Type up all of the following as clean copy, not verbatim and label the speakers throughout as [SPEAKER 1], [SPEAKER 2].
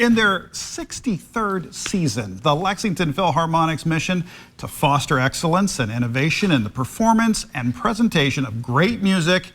[SPEAKER 1] In their 63rd season, the Lexington Philharmonic's mission to foster excellence and innovation in the performance and presentation of great music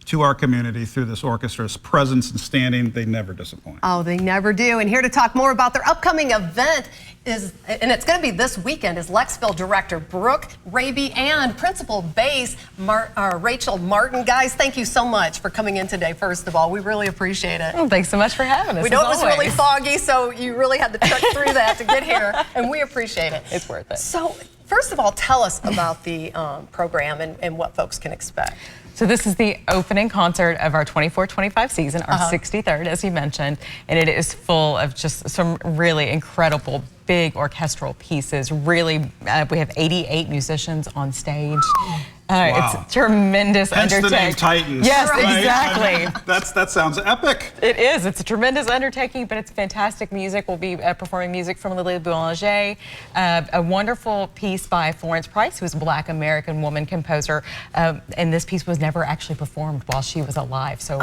[SPEAKER 1] to our community through this orchestra's presence and standing. They never disappoint.
[SPEAKER 2] Oh, they never do. And here to talk more about their upcoming event and it's going to be this weekend, is Lexville director Brooke Raby and principal bass Rachel Martin. Guys, thank you so much for coming in today, first of all. We really appreciate it.
[SPEAKER 3] Well, thanks so much for having us.
[SPEAKER 2] We know it was really foggy, so you really had to trek through that to get here, and we appreciate it.
[SPEAKER 3] It's worth it.
[SPEAKER 2] So, first of all, tell us about the program and what folks can expect.
[SPEAKER 3] So this is the opening concert of our 24-25 season, our 63rd, as you mentioned, and it is full of just some really incredible big orchestral pieces. Really, we have 88 musicians on stage.
[SPEAKER 1] Wow.
[SPEAKER 3] It's tremendous undertaking.
[SPEAKER 1] Hence the name Titans.
[SPEAKER 3] Yes,
[SPEAKER 1] right?
[SPEAKER 3] exactly.
[SPEAKER 1] I mean, that sounds epic.
[SPEAKER 3] It is. It's a tremendous undertaking, but it's fantastic music. We'll be performing music from Lily Boulanger, a wonderful piece by Florence Price, who is a Black American woman composer, and this piece was never actually performed while she was alive. So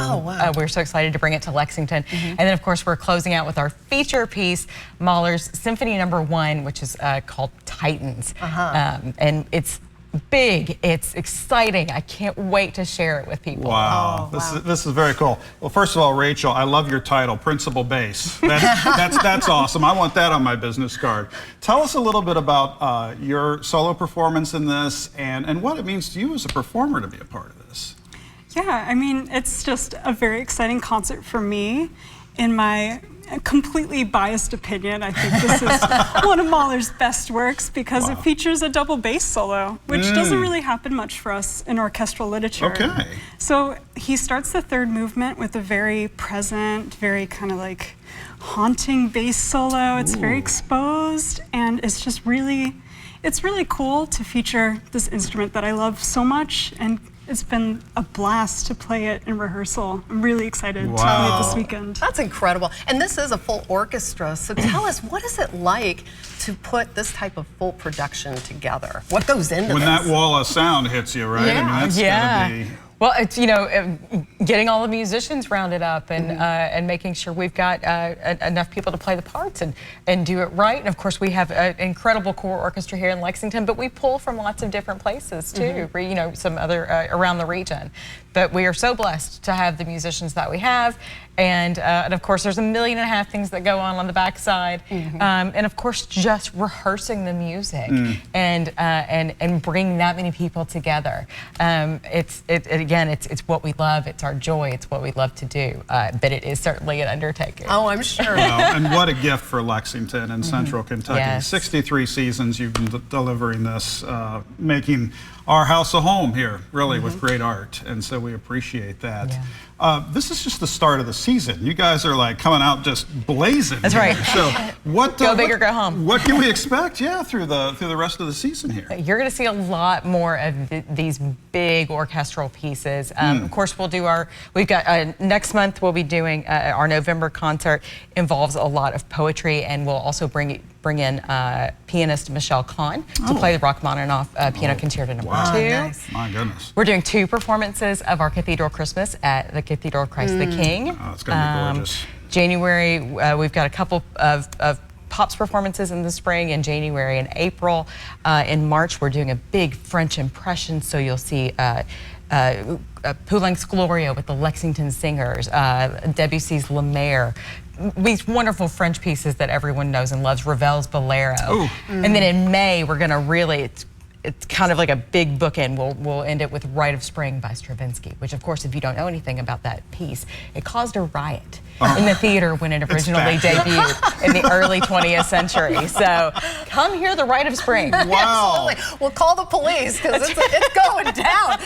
[SPEAKER 3] we're so excited to bring it to Lexington. And then, of course, we're closing out with our feature piece, Mahler's Symphony No. 1, which is called Titans. And it's big, it's exciting. I can't wait to share it with people.
[SPEAKER 1] Wow, this is very cool. Well, first of all, Rachel, I love your title, Principal Bass. That's awesome. I want that on my business card. Tell us a little bit about your solo performance in this and what it means to you as a performer to be a part of this.
[SPEAKER 4] Yeah, I mean, it's just a very exciting concert for me. In my completely biased opinion, I think this is one of Mahler's best works because it features a double bass solo, which doesn't really happen much for us in orchestral literature.
[SPEAKER 1] Okay.
[SPEAKER 4] So he starts the third movement with a very present, very kind of like haunting bass solo. It's very exposed, and it's just really, it's really cool to feature this instrument that I love so much, and it's been a blast to play it in rehearsal. I'm really excited to play it this weekend.
[SPEAKER 2] That's incredible. And this is a full orchestra, so tell us, what is it like to put this type of full production together? What goes into this?
[SPEAKER 1] When that wall of sound hits you, right?
[SPEAKER 3] Yeah.
[SPEAKER 1] I mean, that's gotta be...
[SPEAKER 3] Well, it's, you know, getting all the musicians rounded up and making sure we've got enough people to play the parts and do it right. And of course, we have an incredible core orchestra here in Lexington, but we pull from lots of different places too, you know, some other around the region. But we are so blessed to have the musicians that we have. And of course, there's 1.5 million things that go on the backside. And of course, just rehearsing the music and bringing that many people together. Again, it's what we love. It's our joy. It's what we love to do. But it is certainly an undertaking.
[SPEAKER 2] Oh, I'm sure.
[SPEAKER 1] And what a gift for Lexington and Central Kentucky.
[SPEAKER 2] Yes.
[SPEAKER 1] 63 seasons you've been delivering this, making our house a home here, really, with great art. And so we appreciate that. This is just the start of the season. You guys are like coming out just blazing.
[SPEAKER 3] That's right.
[SPEAKER 1] So what
[SPEAKER 3] go big or go home.
[SPEAKER 1] What can we expect? Yeah, through the rest of the season here.
[SPEAKER 3] You're going to see a lot more of these big orchestral pieces. Of course, we'll do we've got next month we'll be doing our November concert. Involves a lot of poetry, and we'll also bring in pianist Michelle Kahn to play the Rachmaninoff Piano Concerto No. 2.
[SPEAKER 2] Nice.
[SPEAKER 1] My goodness.
[SPEAKER 3] We're doing 2 performances of our Cathedral Christmas at the Cathedral Christ the King.
[SPEAKER 1] Oh, it's going to be gorgeous.
[SPEAKER 3] January, we've got a couple of Pops performances in the spring, in January and April. In March, we're doing a big French impression, so you'll see Poulenc's Gloria with the Lexington Singers, Debussy's La Mer, these wonderful French pieces that everyone knows and loves, Ravel's Bolero. And then in May, we're going to really, it's kind of like a big bookend. We'll end it with Rite of Spring by Stravinsky, which of course, if you don't know anything about that piece, it caused a riot in the theater when it originally debuted in the early 20th century. So come hear the Rite of Spring.
[SPEAKER 1] Wow.
[SPEAKER 2] Absolutely. We'll call the police because it's going down.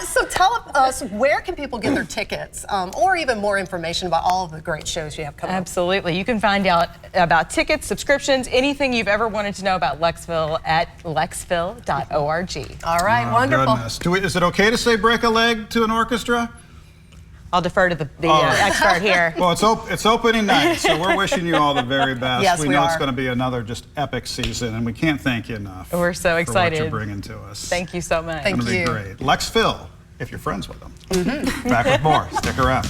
[SPEAKER 2] So tell us, where can people get their tickets or even more information about all of the great shows you have coming up?
[SPEAKER 3] Absolutely. You can find out about tickets, subscriptions, anything you've ever wanted to know about Lexville at lexville.org.
[SPEAKER 2] All right, wonderful.
[SPEAKER 1] Goodness. Is it okay to say break a leg to an orchestra?
[SPEAKER 3] I'll defer to the expert here.
[SPEAKER 1] Well, it's opening night, so we're wishing you all the very best.
[SPEAKER 2] Yes,
[SPEAKER 1] we know it's going to be another just epic season, and we can't thank you enough.
[SPEAKER 3] We're so excited
[SPEAKER 1] for what you're bringing to us.
[SPEAKER 3] Thank you so much.
[SPEAKER 2] Thank you.
[SPEAKER 1] It's going to be great. Lexville, if you're friends with them. Back with more. Stick around.